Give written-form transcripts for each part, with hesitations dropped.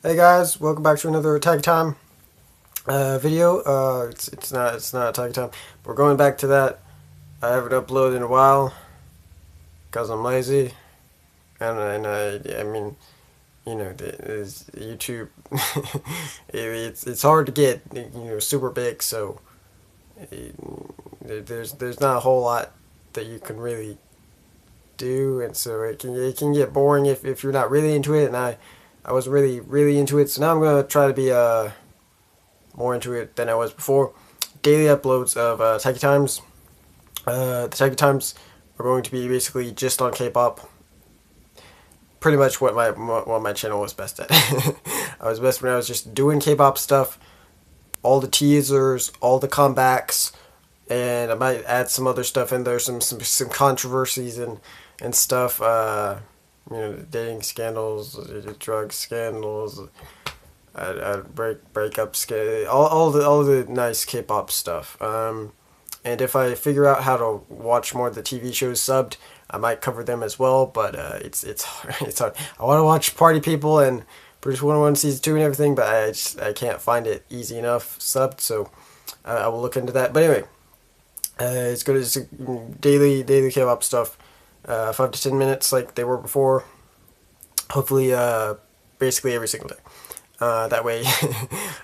Hey guys, welcome back to another Tacky Time video. It's not Tacky Time. We're going back to that. I haven't uploaded in a while because I'm lazy, I mean, YouTube. It's hard to get super big, so there's not a whole lot that you can really do, and so it can get boring if you're not really into it. And I was really into it, so now I'm gonna try to be more into it than I was before. Daily uploads of Tacky Times. The Tacky Times are going to be basically just on K-pop. Pretty much what my channel was best at. I was best when I was just doing K-pop stuff, all the teasers, all the comebacks, and I might add some other stuff in there, some controversies and stuff. Dating scandals, drug scandals, breakup scandals, all the nice K-pop stuff. And if I figure out how to watch more of the TV shows subbed, I might cover them as well. But it's hard. It's hard. I want to watch Party People and British 101 season 2 and everything, but I can't find it easy enough subbed. So I will look into that. But anyway, it's good. It's daily K-pop stuff. 5 to 10 minutes like they were before. Hopefully, basically every single day. That way,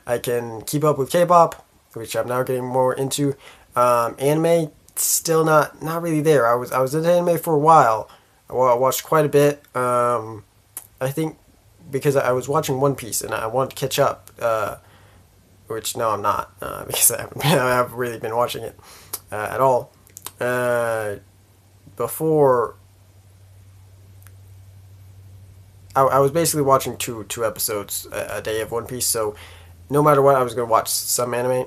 I can keep up with K-pop, which I'm now getting more into. Anime, still not really there. I was into anime for a while. I watched quite a bit. I think because I was watching One Piece and I wanted to catch up, which now I'm not because I haven't really been watching it at all. Before I was basically watching two episodes a day of One Piece, so no matter what, I was gonna watch some anime.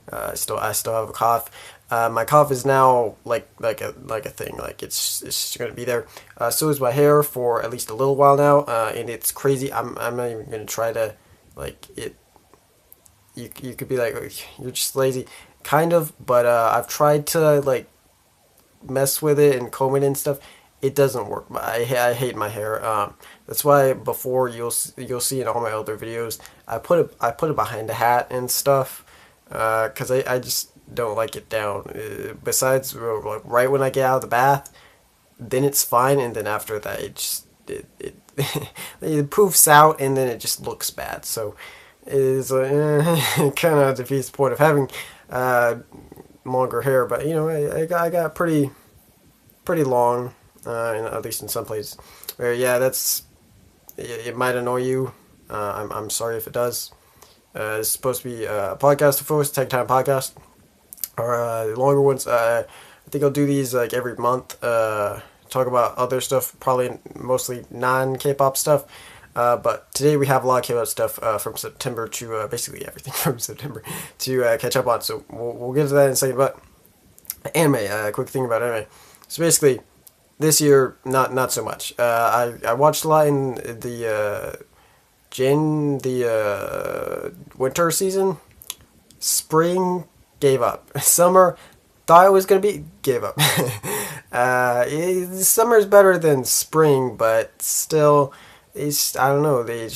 I still have a cough. My cough is now like a thing. Like it's gonna be there. So is my hair for at least a little while now, and it's crazy. I'm not even gonna try to like it. You could be like, "Oh, you're just lazy," kind of, but I've tried to like mess with it and comb it and stuff. It doesn't work. I hate my hair. That's why before you'll see in all my other videos I put it behind a hat and stuff, because I just don't like it down. Besides, like right when I get out of the bath, then it's fine, and then after that it it poofs out, and then it just looks bad. So it is it kind of defeats the point of having longer hair. But I got pretty long, at least in some places. Where it might annoy you. I'm sorry if it does. It's supposed to be a podcast of course, Tech Time podcast, or the longer ones. I think I'll do these like every month. Talk about other stuff, probably mostly non-K-pop stuff. But today we have a lot of K-pop stuff from September to basically everything from September to catch up on. So we'll get to that in a second. But anime, quick thing about anime. So basically, this year not so much. I watched a lot in the winter season. Spring, gave up. Summer, thought it was gonna be, gave up. Summer is better than spring, but still, I don't know. They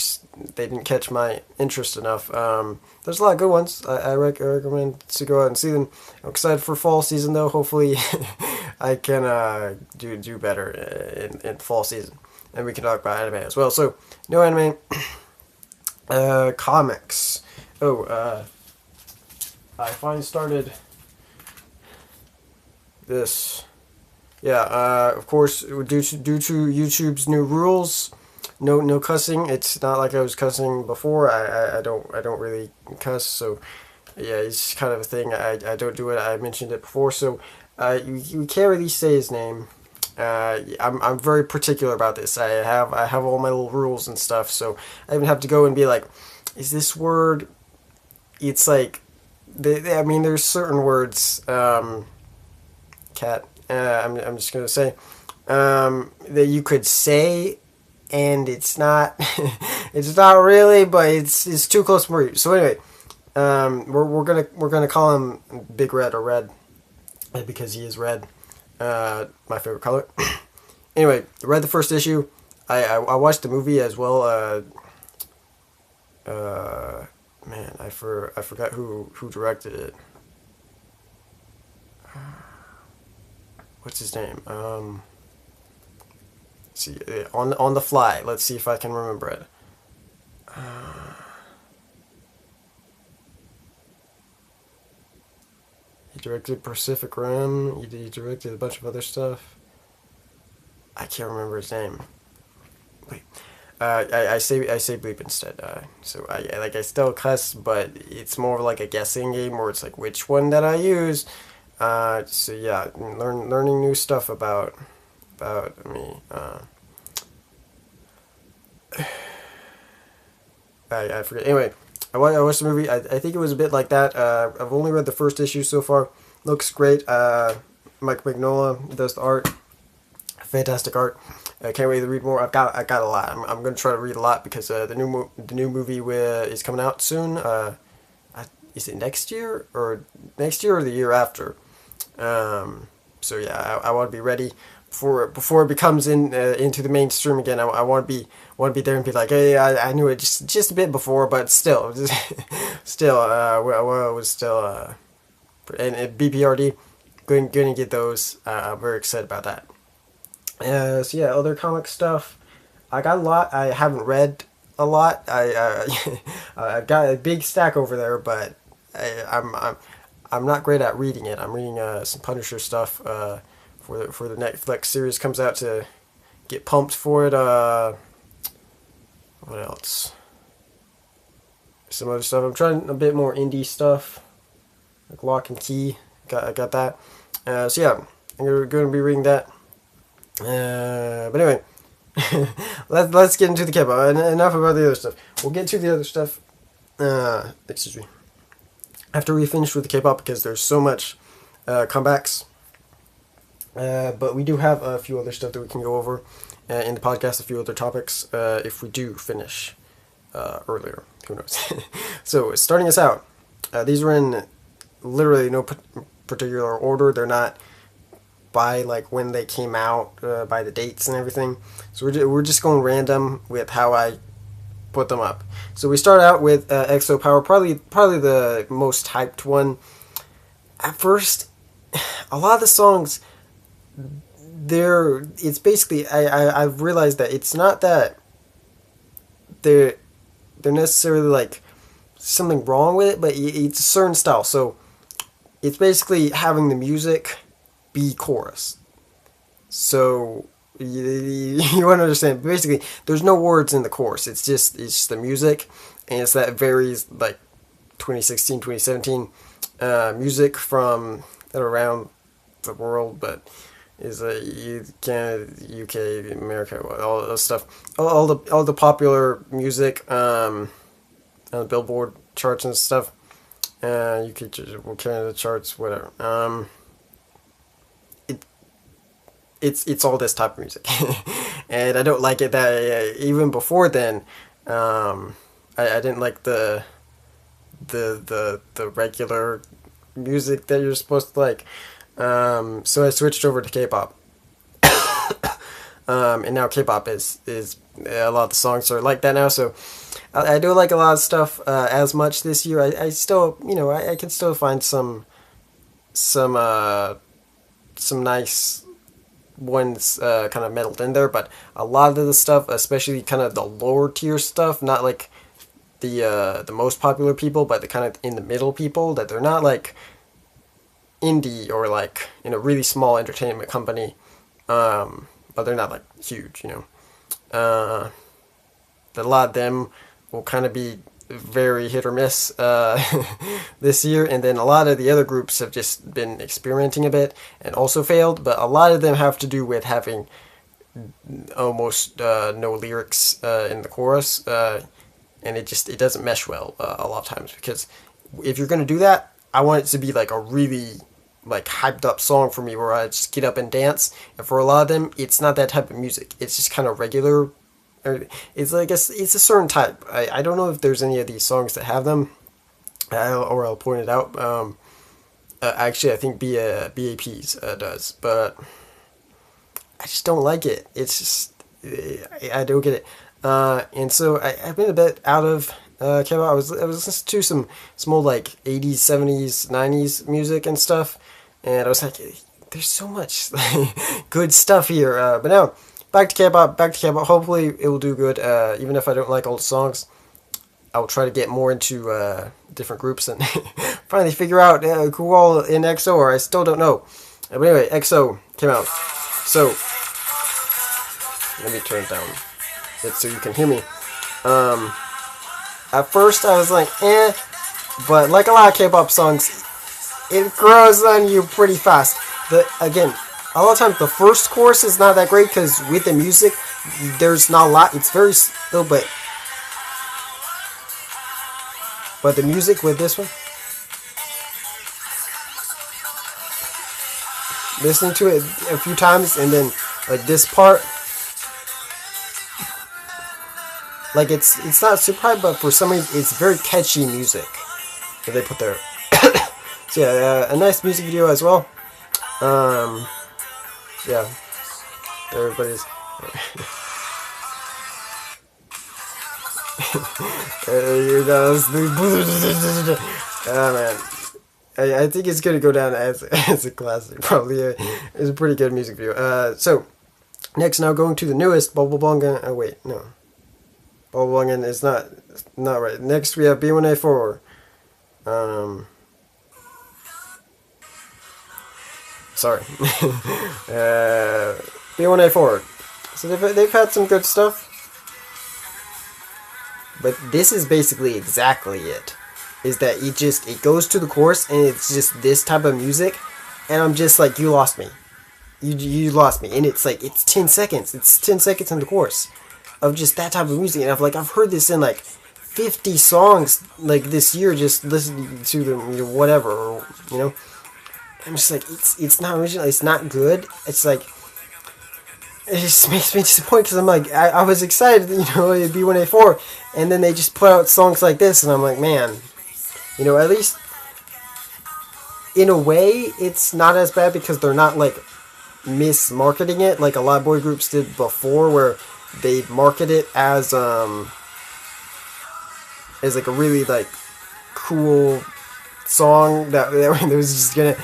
didn't catch my interest enough. There's a lot of good ones. I recommend to go out and see them. I'm excited for fall season though. Hopefully, I can do better in fall season, and we can talk about anime as well. So no anime. Comics. I finally started this. Yeah, of course, due to YouTube's new rules, no cussing. It's not like I was cussing before. I don't really cuss, so yeah, it's kind of a thing. I don't do it. I mentioned it before, so you can't really say his name. I'm very particular about this. I have all my little rules and stuff, so I even have to go and be like, is this word? It's like, I mean, there's certain words. Cat. I'm just gonna say that you could say, and it's not it's not really, but it's too close for you. So anyway, we're gonna call him Big Red or Red because he is red. My favorite color. Anyway, read the first issue. I watched the movie as well. Uh, man, I forgot who directed it. What's his name? See, on the fly. Let's see if I can remember it. He directed Pacific Rim. He directed a bunch of other stuff. I can't remember his name. Wait. I say bleep instead. So I still cuss, but it's more like a guessing game where it's like which one that I use. So yeah, learning new stuff about me. I forget. Anyway, I watched the movie. I think it was a bit like that. I've only read the first issue so far. Looks great. Mike Mignola does the art. Fantastic art. I can't wait to read more. I got a lot. I'm gonna try to read a lot because the new movie is coming out soon. Is it next year or the year after? So yeah, I want to be ready before it becomes into the mainstream again. I want to be there and be like, hey, I knew it just a bit before, but still, still, was still and BPRD going to get those. I'm very excited about that. So yeah, other comic stuff. I got a lot. I haven't read a lot. I've got a big stack over there, but I'm not great at reading it. I'm reading some Punisher stuff for the Netflix series comes out to get pumped for it. What else? Some other stuff. I'm trying a bit more indie stuff, like Lock and Key. I got that. So yeah, I'm going to be reading that. But anyway, let's get into the K-pop. Enough about the other stuff. We'll get to the other stuff. Excuse me. After we finish with the K-pop, because there's so much comebacks. But we do have a few other stuff that we can go over in the podcast. A few other topics if we do finish earlier. Who knows? So starting us out, these are in literally no particular order. They're not by like when they came out, by the dates and everything. So we're just going random with how I put them up. So we start out with EXO Power, probably the most hyped one. At first, a lot of the songs, it's basically I've realized that it's not that they're necessarily like something wrong with it, but it's a certain style. So it's basically having the music be chorus. So you want to understand, basically there's no words in the chorus. It's just the music, and it's that varies like 2016 2017 music from around the world, but is Canada, UK, America, all that stuff, all the popular music on the Billboard charts and stuff, UK, Canada charts, whatever. It's all this type of music, and I don't like it that even before then. I didn't like the regular music that you're supposed to like. So I switched over to K-pop, and now K-pop is a lot of the songs are like that now. So I do like a lot of stuff as much this year. I still I can still find some nice ones kind of meddled in there, but a lot of the stuff, especially kind of the lower tier stuff, not like the most popular people, but the kind of in the middle people, that they're not like indie or like really small entertainment company, but they're not like huge, a lot of them will kind of be very hit or miss this year, and then a lot of the other groups have just been experimenting a bit and also failed, but a lot of them have to do with having almost no lyrics in the chorus, and it doesn't mesh well a lot of times, because if you're going to do that, I want it to be like a really like hyped up song for me where I just get up and dance, and for a lot of them it's not that type of music. It's just kind of regular. It's like it's a certain type. I don't know if there's any of these songs that have them, or I'll point it out. Actually, I think BAP's does, but I just don't like it. It's just I don't get it, and so I've been a bit out of came out, I was listening to some old like 80s, 70s, 90s music and stuff, and I was like, there's so much good stuff here. But now back to K-pop, Hopefully it will do good. Even if I don't like all the songs, I will try to get more into different groups and finally figure out who all in EXO are. I still don't know. But anyway, EXO came out. So let me turn it down so you can hear me. At first I was like, but like a lot of K-pop songs, it grows on you pretty fast. Again, a lot of times the first chorus is not that great because with the music, there's not a lot. It's very still, but the music with this one, listening to it a few times, and then like this part, like it's not super high, but for some reason it's very catchy music that they put there. So yeah, a nice music video as well. Yeah, everybody's. Oh man, I think it's gonna go down as a classic. Probably it's a pretty good music video. So next, now going to the newest Bubble Bongan. Oh wait, no, Bubble Bongan is not right. Next we have B1A4. Sorry, B1A4. So they've had some good stuff. But this is basically exactly it. Is that it goes to the chorus and it's just this type of music, and I'm just like, you lost me. You lost me. And it's like, it's 10 seconds. It's 10 seconds in the chorus of just that type of music. And I've heard this in like 50 songs like this year, just listening to them, whatever, or, I'm just like, it's not original. It's not good. It's like, it just makes me disappointed because I'm like, I was excited, it'd be B1A4, and then they just put out songs like this, and I'm like, man, at least in a way, it's not as bad because they're not like mismarketing it like a lot of boy groups did before, where they market it as like a really like cool song that was just gonna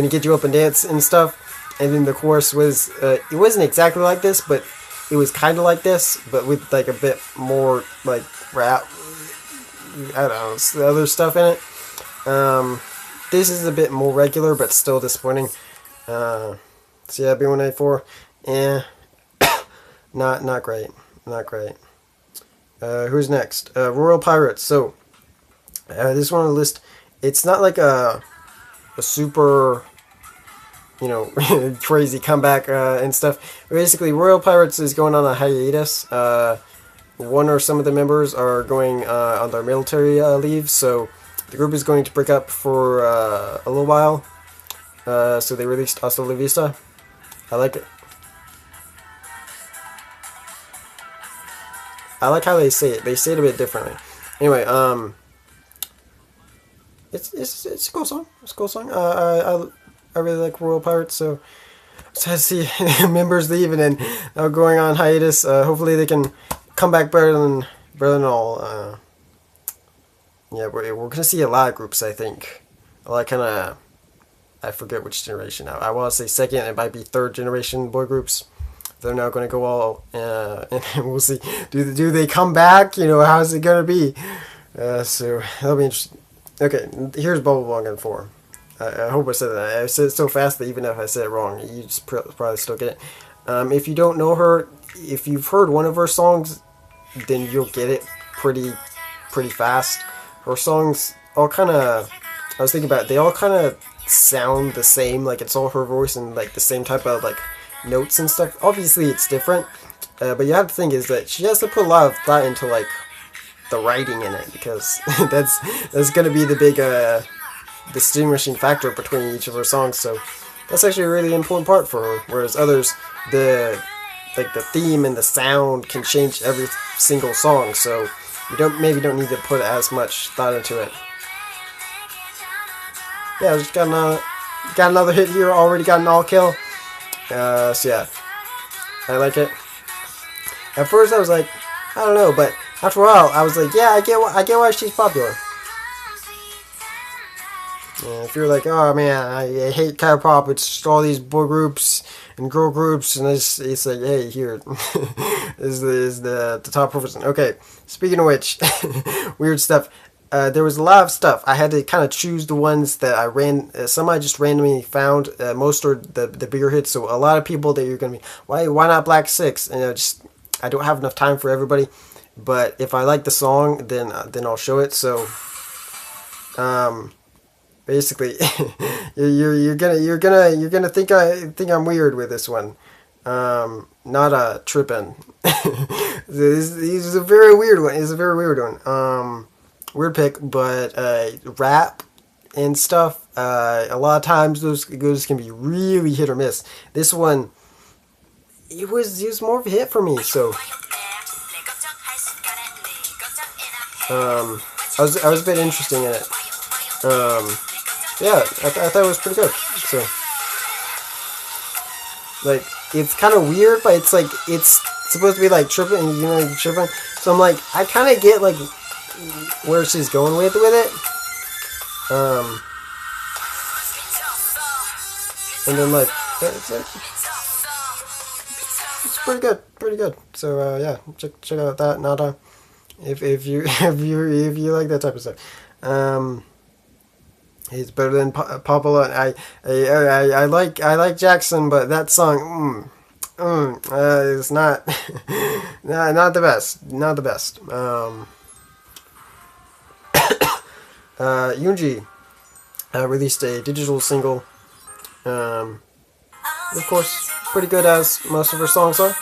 get you up and dance and stuff. And then the chorus was, it wasn't exactly like this, but it was kind of like this, but with like a bit more like rap, I don't know, other stuff in it. This is a bit more regular, but still disappointing. So yeah, B1A4, not great. Who's next? Royal Pirates. So this one on the list, it's not like a super, crazy comeback and stuff. Basically, Royal Pirates is going on a hiatus. One or some of the members are going on their military leave, so the group is going to break up for a little while. So they released Hasta La Vista. I like it. I like how they say it. They say it a bit differently. Anyway, it's a cool song. It's a cool song. I really like Royal Pirates, so sad to see members leave and then going on hiatus. Hopefully they can come back better than all. Yeah, we're gonna see a lot of groups, I think. I forget which generation now. I want to say second, it might be third generation boy groups. They're now going to go all, and we'll see. Do they come back? How's it gonna be? So that'll be interesting. Okay, here's Bubble Bongan 4. I hope I said that. I said it so fast that even if I said it wrong, you just probably still get it. If you don't know her, if you've heard one of her songs, then you'll get it pretty fast. Her songs all kind of, I was thinking about it, they all kind of sound the same. Like, it's all her voice and like the same type of like notes and stuff. Obviously it's different, but you have to think is that she has to put a lot of thought into like the writing in it, because that's gonna be the big distinguishing factor between each of her songs. So that's actually a really important part for her, whereas others, the theme and the sound can change every single song, so you maybe don't need to put as much thought into it. Yeah, I just got another hit here, already got an all kill. So yeah, I like it. At first I was like, I don't know, but after a while, I was like, yeah, I get why she's popular. And if you're like, oh man, I hate kpop, it's just all these boy groups and girl groups, and it's like, hey, here is the top person. Okay, speaking of which, weird stuff. There was a lot of stuff. I had to kind of choose the ones that I some I just randomly found. Most are the bigger hits. So a lot of people that you're gonna be, why not Black Six? And I don't have enough time for everybody. But if I like the song, then I'll show it. So, basically, you're gonna think I'm weird with this one. Not tripping. This is a very weird one. It's a very weird one. Weird pick, but rap and stuff. A lot of times those can be really hit or miss. This one, it was more of a hit for me. So, I was a bit interesting in it. Yeah, I thought it was pretty good. So, like, it's kind of weird, but it's like it's supposed to be like tripping, like tripping. So I'm like, I kind of get like where she's going with it. And then like it's pretty good. So yeah, check out that Nada if you like that type of stuff. He's better than Popolo. I like Jackson, but that song is not not the best. Not the best. Yoonji released a digital single. Of course, pretty good as most of her songs are.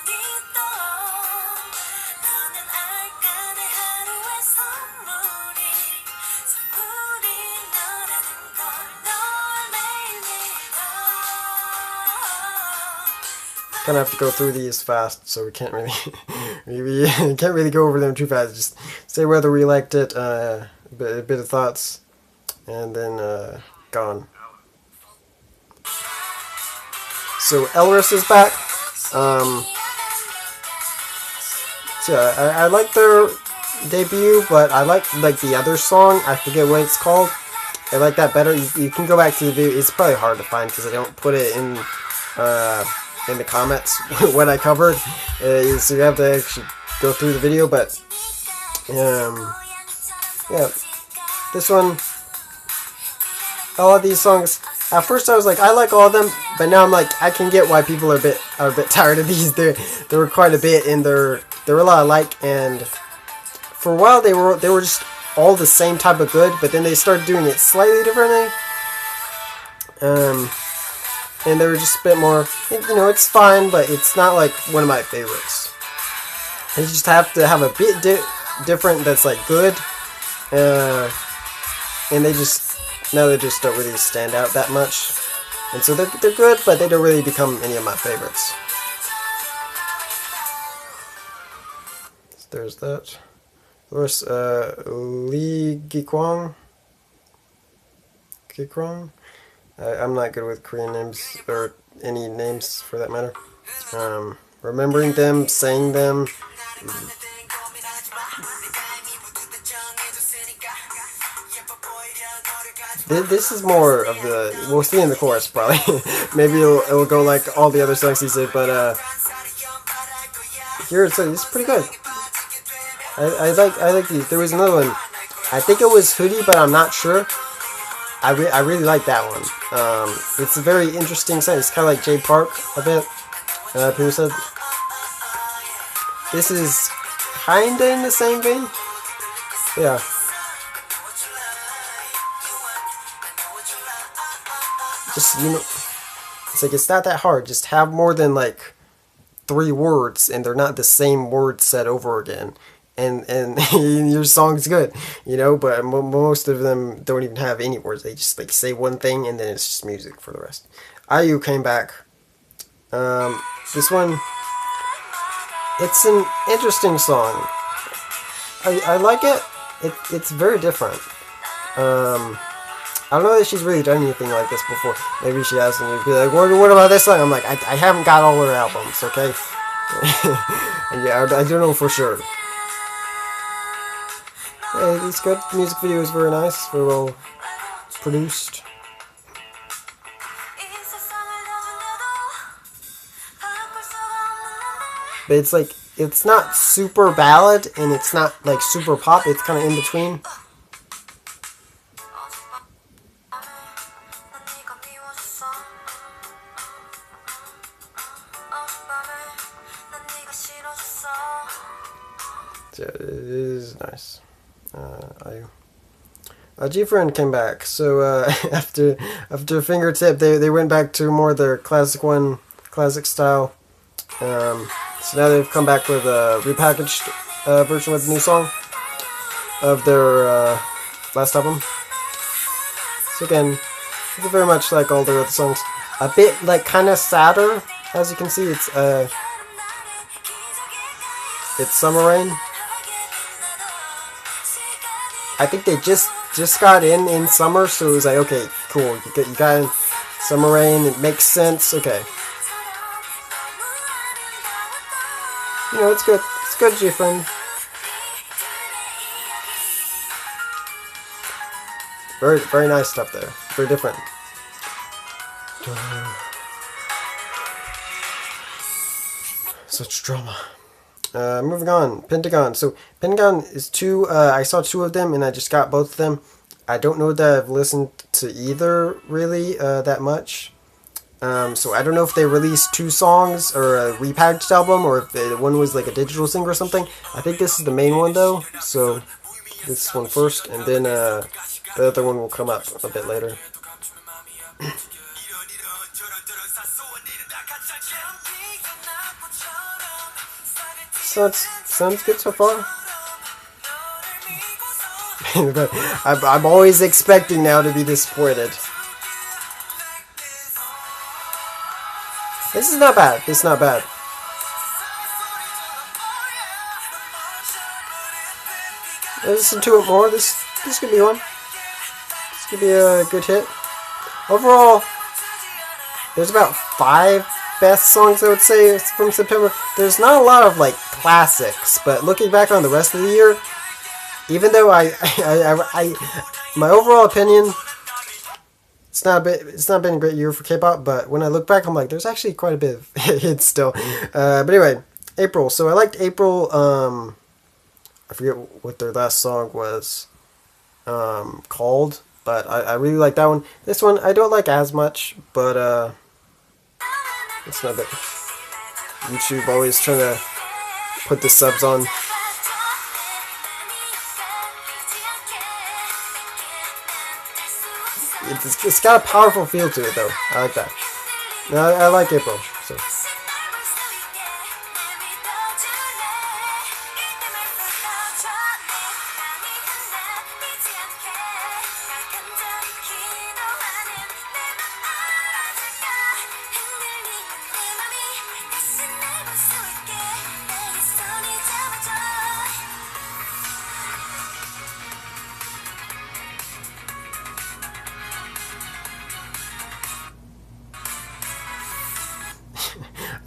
Kind of have to go through these fast, so we can't really we can't really go over them too fast. Just say whether we liked it, a bit of thoughts, and then gone. So Elris is back. So yeah, I like their debut, but I like the other song. I forget what it's called. I like that better. You can go back to the video. It's probably hard to find because I don't put it in the comments what I covered, so you have to actually go through the video. But yeah, this one, all of these songs. At first I was like, I like all of them, but now I'm like, I can get why people are a bit tired of these. There were quite a bit, and there were a lot alike, and for a while they were just all the same type of good, but then they started doing it slightly differently. And they were just a bit more, it's fine, but it's not like one of my favorites. You just have to have a bit different that's like good, and they just don't really stand out that much. And so they're good, but they don't really become any of my favorites. So there's that. There's Lee Gikwang. I'm not good with Korean names, or any names for that matter. Remembering them, saying them. This is more of the, we'll see in the chorus probably. Maybe it'll go like all the other songs he said, but here it's pretty good. I like these. There was another one. I think it was Hoodie, but I'm not sure. I really like that one. It's a very interesting song. It's kind of like J Park a bit. People said this is kinda in the same vein. Yeah. Just it's like it's not that hard. Just have more than like 3 words, and they're not the same words said over again. And your song's good, but most of them don't even have any words. They just like say one thing, and then it's just music for the rest. IU came back. This one, it's an interesting song. I like it. It's very different. I don't know that she's really done anything like this before. Maybe she has, and you'd be like, what about this song? I'm like, I haven't got all her albums, okay? Yeah, I don't know for sure. It's good. The music video is very nice, very well produced. But it's like, it's not super ballad and it's not like super pop, it's kind of in between. So it is nice. G-Friend came back, so after Fingertip, they went back to more their classic style. So now they've come back with a repackaged version with a new song of their last album. So again, it's very much like all their other songs. A bit like kind of sadder, as you can see. It's Summer Rain. I think they just got in summer, so it was like, okay, cool. You got in Summer Rain. It makes sense. Okay. You know, it's good. It's good, G-Friend. Very nice stuff there. Very different. Such drama. Moving on. Pentagon. So, Pentagon is two. I saw two of them, and I just got both of them. I don't know that I've listened to either, really, that much. So I don't know if they released two songs or a repackaged album or if one was like a digital single or something. I think this is the main one though, so this one first, and then the other one will come up a bit later. So it sounds good so far. I'm always expecting now to be disappointed. This is not bad. This is not bad. Listen to it more. This could be one. This could be a good hit. Overall, there's about 5 best songs I would say from September. There's not a lot of like classics, but looking back on the rest of the year, even though my overall opinion, it's not been a great year for K-pop, but when I look back, I'm like, there's actually quite a bit of hits still. But anyway, April. So I liked April. I forget what their last song was called, but I really like that one. This one I don't like as much, but it's not that. YouTube always trying to put the subs on. It's got a powerful feel to it, though. I like that. I like April. So.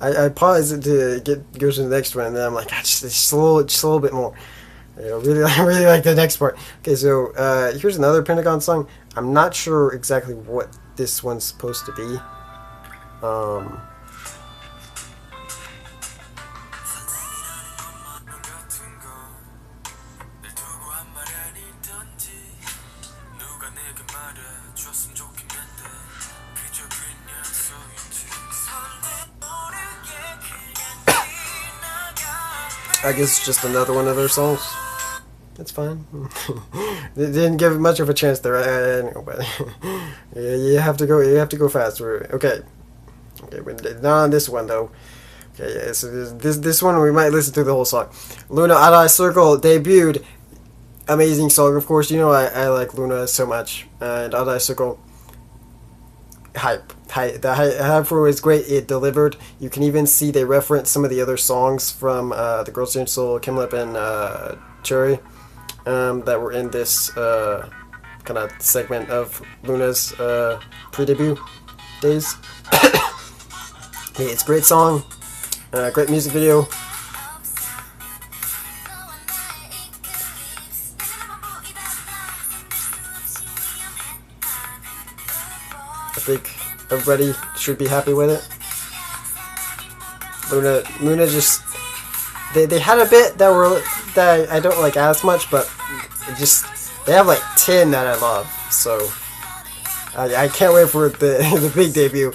I pause it to go to the next one, and then I'm like, just a little bit more. Really, I really like the next part. Okay, so here's another Pentagon song. I'm not sure exactly what this one's supposed to be. I guess it's just another one of their songs. That's fine. They didn't give much of a chance there. I know, but yeah, you have to go faster. Okay, not on this one though. Okay, yeah. So this one we might listen to the whole song. Luna Adi Circle debuted. Amazing song, of course. You know I like Luna so much, and Adi Circle. Hype. The hype for it was great. It delivered. You can even see they reference some of the other songs from the Girls' Change Soul, Kim Lip, and Cherry that were in this kind of segment of Luna's pre-debut days. Hey, it's a great song, great music video. think everybody should be happy with it. Muna just they had a bit that I don't like as much, but they have like 10 that I love, so I can't wait for the big debut.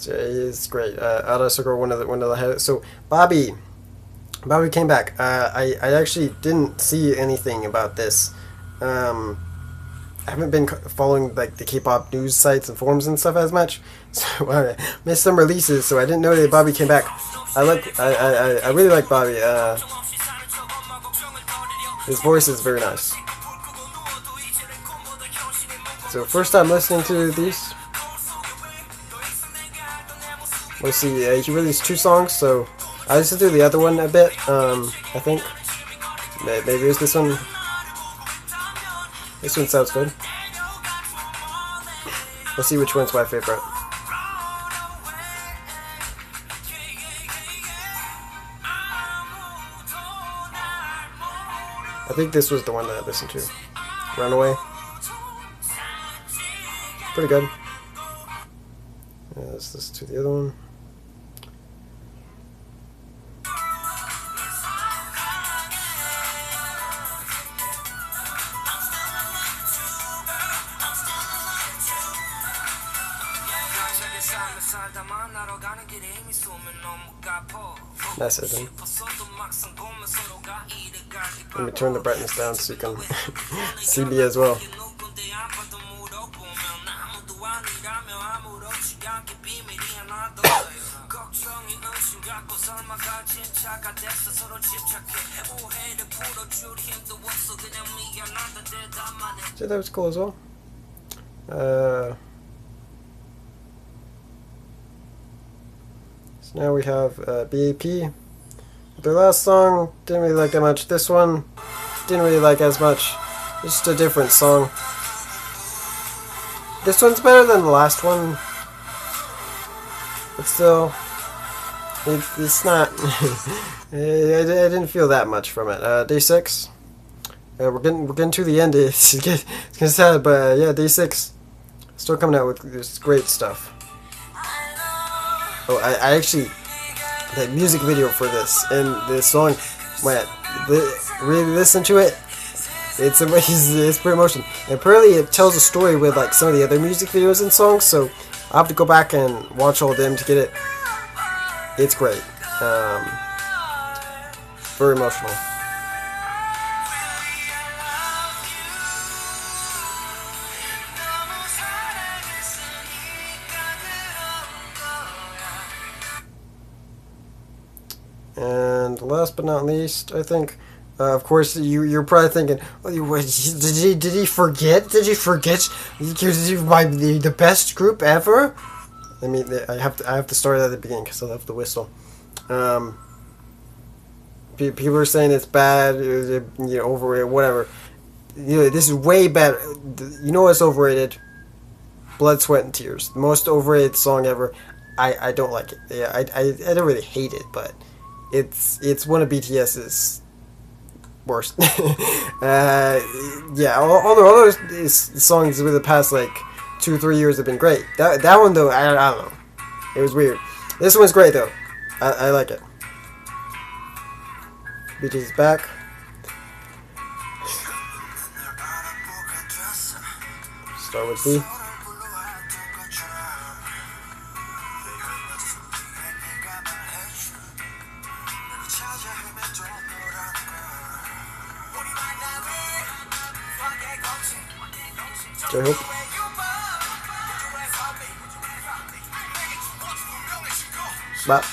It's great. Ara Sugar, one of the highlights. So Bobby came back. I actually didn't see anything about this. I haven't been following like the K-pop news sites and forums and stuff as much, so I missed some releases. So I didn't know that Bobby came back. I really like Bobby. His voice is very nice. So first time listening to these. Let's see, he released 2 songs, so I listened to the other one a bit, I think. Maybe it was this one. This one sounds good. Let's see which one's my favorite. I think this was the one that I listened to. Runaway. Pretty good. Let's listen to the other one. That's it then. Let me turn the brightness down so you can see me as well. So that was cool as well. So now we have BAP. Their last song, didn't really like that much. This one, didn't really like as much. It's just a different song. This one's better than the last one, but still, it's not. I didn't feel that much from it. Day 6. We're getting to the end. It's gonna sad, but yeah, Day 6. Still coming out with this great stuff. Oh, I actually, the music video for this and the song, when really listen to it, it's amazing. It's pretty emotional. And apparently it tells a story with like some of the other music videos and songs, so I'll have to go back and watch all of them to get it. It's great. Very emotional. And last but not least, I think, of course, you're probably thinking, did he forget? Did he forget the best group ever? I mean, I have to start at the beginning because I love the whistle. People are saying it's bad, overrated, whatever. This is way better. You know what's overrated? Blood, Sweat, and Tears. The most overrated song ever. I don't like it. Yeah, I don't really hate it, but it's one of BTS's worst. Yeah, all the other songs with the past like 2-3 years have been great. That one though, I don't know. It was weird. This one's great though. I like it. BTS is back. Start with B. I hope. But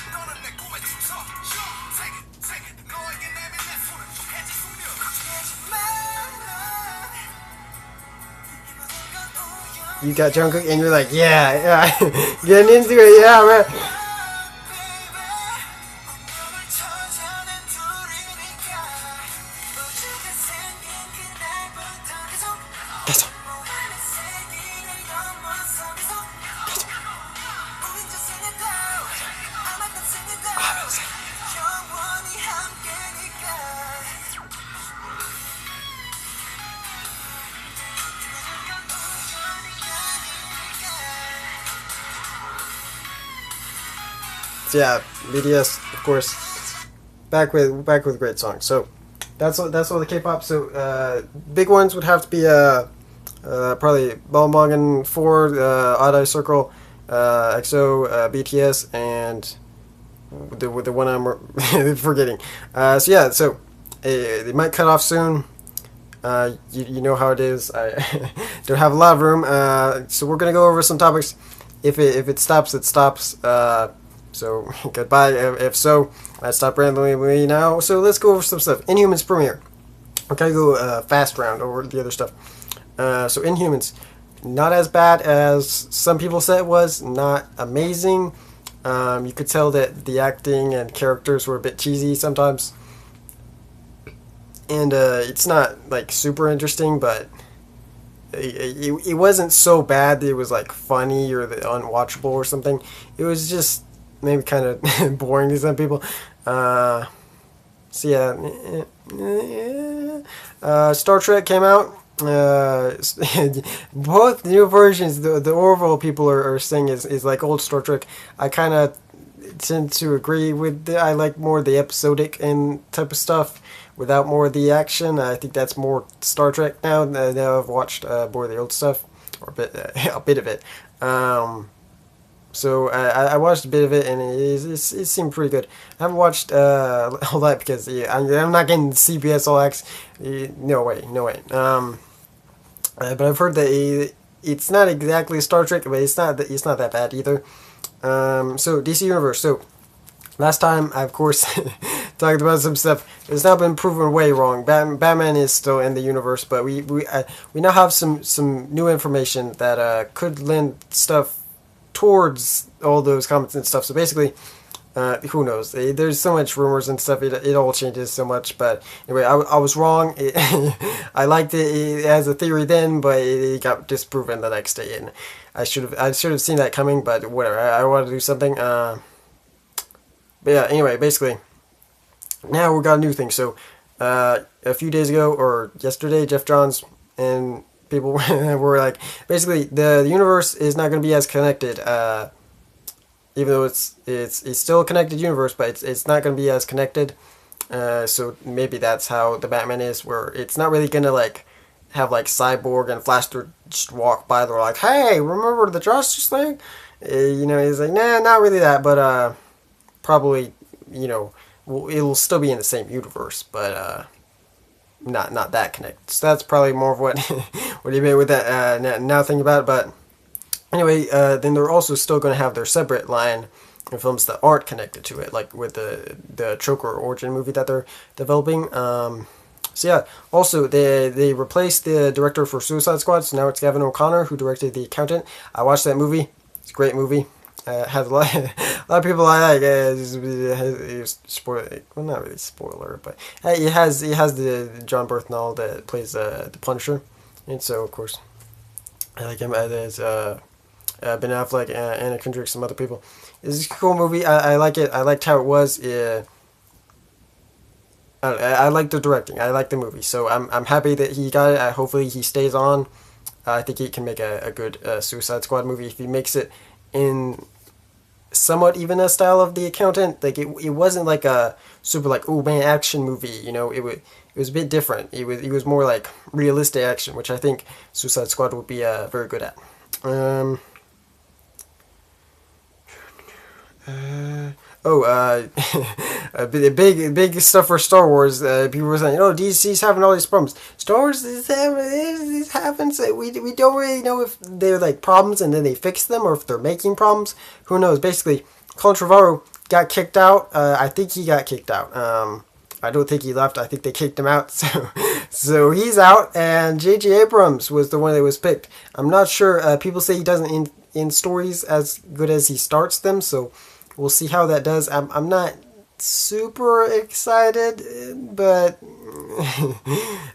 you got Jungkook, and you're like, yeah, getting into it, yeah, man. So yeah, BTS, of course, back with great songs. So that's all the K-pop. So big ones would have to be probably Ballmongan 4, Odd Eye Circle, EXO, BTS, and the one I'm forgetting. So yeah, so they might cut off soon. You know how it is. I don't have a lot of room. So we're gonna go over some topics. If it stops, it stops. So goodbye. If so, I stop randomly now. So let's go over some stuff. Inhumans premiere. Okay, go fast round over the other stuff. So Inhumans, not as bad as some people said it was. Not amazing. You could tell that the acting and characters were a bit cheesy sometimes, and it's not like super interesting, but it wasn't so bad that it was like funny or unwatchable or something. It was just maybe kind of boring to some people. So yeah, Star Trek came out. Both new versions, the Orville people are saying is like old Star Trek. I kind of tend to agree with I like more the episodic and type of stuff without more of the action. I think that's more Star Trek now. Now I've watched more of the old stuff, or a bit of it. So I watched a bit of it, and it seemed pretty good. I haven't watched all that because I'm not getting CBS All Access. No way. But I've heard that it's not exactly Star Trek, but it's not that bad either. So DC Universe. So last time I of course talked about some stuff. It's now been proven way wrong. Batman is still in the universe, but we now have some new information that could lend stuff towards all those comments and stuff. So basically, who knows? There's so much rumors and stuff. It all changes so much. But anyway, I was wrong. I liked it as a theory then, but it got disproven the next day, and I should have seen that coming. But whatever. I want to do something. But yeah. Anyway, basically, now we got a new thing. So a few days ago or yesterday, Jeff Johns and people were like, basically, the universe is not going to be as connected. Even though it's still a connected universe, but it's not going to be as connected. So maybe that's how the Batman is, where it's not really going to like have like Cyborg and Flash just walk by. They're like, hey, remember the Justice League? He's like, nah, not really that, but probably, it'll still be in the same universe, but not that connected. So that's probably more of what what he meant with that. Now thinking about it, but anyway, then they're also still going to have their separate line in films that aren't connected to it, like with the Joker origin movie that they're developing. So yeah, also they replaced the director for Suicide Squad, so now it's Gavin O'Connor who directed The Accountant. I watched that movie. It's a great movie. Has a lot of people I like. Spoiler, well, not really spoiler, but it has the John Bernthal that plays the Punisher, and so of course I like him. There's Ben Affleck, Anna Kendrick, some other people. It's a cool movie. I like it. I liked how it was. I like the directing. I like the movie, so I'm happy that he got it. Hopefully he stays on. I think he can make a good Suicide Squad movie if he makes it in somewhat even a style of The Accountant. Like it wasn't like a super like, oh man, action movie. It was a bit different. It was more like realistic action, which I think Suicide Squad would be very good at. Big stuff for Star Wars. People were saying, "Oh, DC's having all these problems. Star Wars is having. We don't really know if they're like problems and then they fix them, or if they're making problems. Who knows?" Basically, Colin Trevorrow got kicked out. I think he got kicked out. I don't think he left. I think they kicked him out. So So he's out, and J.J. Abrams was the one that was picked. I'm not sure. People say he doesn't end stories as good as he starts them, so we'll see how that does. I'm not super excited, but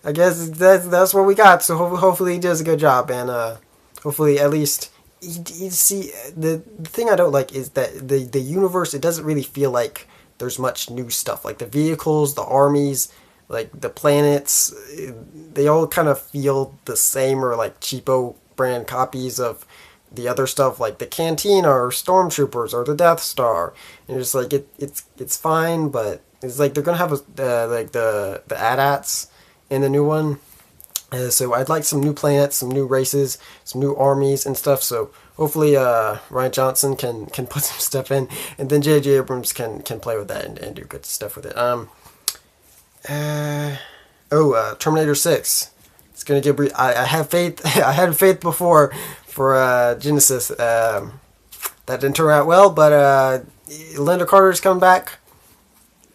I guess that's what we got. So hopefully he does a good job, and hopefully at least you see the thing I don't like is that the universe, it doesn't really feel like there's much new stuff. Like the vehicles, the armies, like the planets, they all kind of feel the same, or like cheapo brand copies of the other stuff, like the Cantina or Stormtroopers or the Death Star. And it's like it's fine, but it's like they're gonna have like the AT-ATs in the new one. So I'd like some new planets, some new races, some new armies and stuff. So hopefully Ryan Johnson can put some stuff in, and then J.J. Abrams can play with that and do good stuff with it. Terminator 6. It's gonna get. I have faith. I had faith before for Genesis. That didn't turn out well, but Linda Carter's coming back.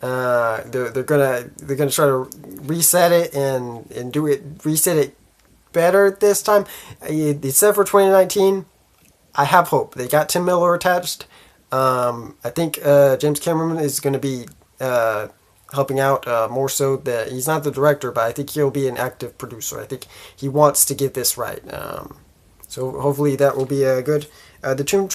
They're gonna try to reset it and reset it better this time. It's set for 2019. I have hope. They got Tim Miller attached. I think James Cameron is going to be helping out more so. That he's not the director, but I think he'll be an active producer. I think he wants to get this right. So hopefully that will be good. The Tomb